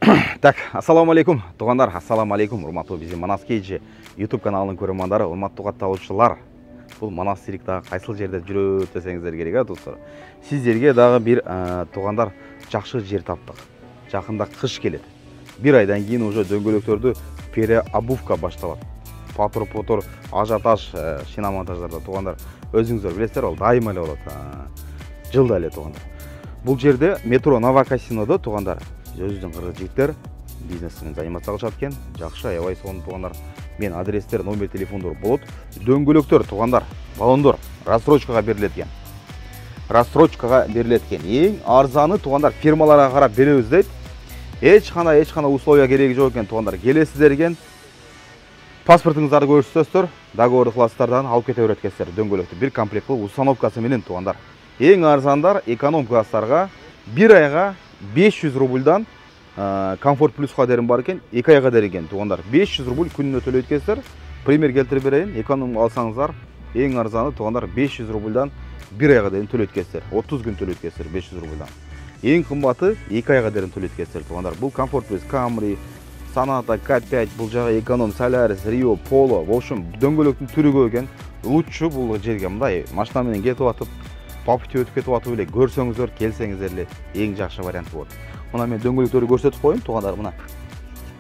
Так, ассаламу алейкум, туғандар, ассаламу алейкум, урматтуу биздин Манас Кейджи YouTube каналынын көрөрмандары, урматтуу катталуучулар. Бул Манас Сириктагы кайсыл жерде жүрөт десеңиздер керек, достор. Сиздерге дагы бир туғандар жакшы жер таптык. Жакында кыш келет. Бир айдан кийин уже дөңгөлөктөрдү переобувка башталат. Патор, ажиотаж, шиномонтаждарда туғандар өзүңүздөр билесиздер, ал дайыма эле болот. Жылда эле туғандар. Бул жерде метро Новокасинода туғандар өзүнүн кыргыз жигиттер бизнесмен заниматься кылышат экен. Жакшы, аябай сонун туғандар. Мен адрестер, номер телефондор болот. Дөңгөлөктөр туғандар, баллондор рассрочкага берилет экен. Эң арзаны туғандар фирмаларга карап беребиз дейт. Эч кандай условия кереги жок экен туғандар. Келесиздер экен. Паспортуңуздарды көрсөтөсүздөр, договор класстардан алып кете берет экенсиздер дөңгөлөктү. Бир комплект кылып установкасы менен туғандар. Эң арзандар эконом класстарга бир айга 500 рубльдан комфорт плюска дерин бар экен, 2 айга дерген туғандар. 500 рубль күнүнө төлөйт экенсиздер. Пример келтирип берейин. Эконом алсаңыздар, эң арзаны туғандар 500 рубльдан 1 айга дерин төлөйт экенсиздер. 30 күн төлөйт экенсиздер 500 рубльдан. Эң кымбаты 2 айга дерин төлөйт экенсиздер туғандар. Бул комфорт плюс, Camry, Sonata, K5, бул жагы эконом, Solaris, Rio, Polo, в общем, дөңгөлөктүн түрү көп экен. Лучше бул жерге мындай машина менен кетип атып, по пути өтүп кетип атып эле көрсөңүздөр, келсеңиздер эле эң жакшы вариант болот. Мына мен дөңгөлөктөрдү көрсөтүп коеюн туғандар, мына.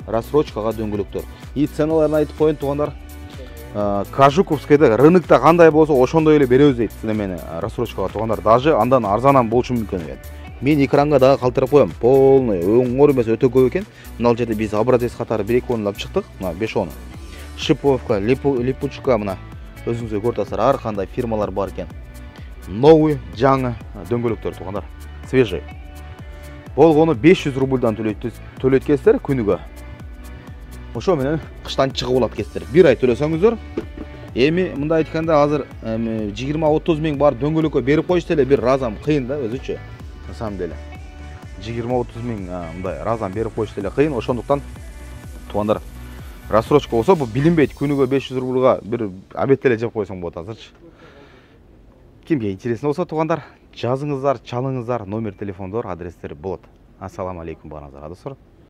Рассрочкага дөңгөлөктөр. И ценаларын айтып коеюн туғандар. Кажуковскайда рынокто кандай болсо ошондой эле беребиз дейт немени рассрочкага туғандар. Даже андан арзанан болушу мүмкүн экен. Мен экранга дагы калтырып коем. Полный оңор эмес, өтө көп экен. Мына жерде биз образец катары 1-2 алып чыктык. Мына 5-10. Шиповка, липучка мына. Өзүңүздөр көрүп атасыздар, ар кандай фирмалар бар экен. Новый, жаңы дөңгөлөктөр туғандар. Свежий. Болгону 500 рубльдан төлөйт экенсиздер күнүгө. Ошо менен кыштан чыгып болот экенсиздер. Бир ай төлөсөңүздөр, эми мындай айтканда азыр 20-30 миң бар дөңгөлөккө берип коюш деле бир разам кыйын да өзүчө. На самом деле 20-30 миң мындай разам берип коюш деле кыйын. Ошондуктан туғандар рассрочка болсо бу билинбейт. Күнүгө 500 рубльга бир обед деле жеп койсоң болот азырчы. Кимге интересно болсо туғандар, жазыңыздар, чалыңыздар, номер телефондор, адрестер болот. Ассаламу алейкум барыңыздар, достор.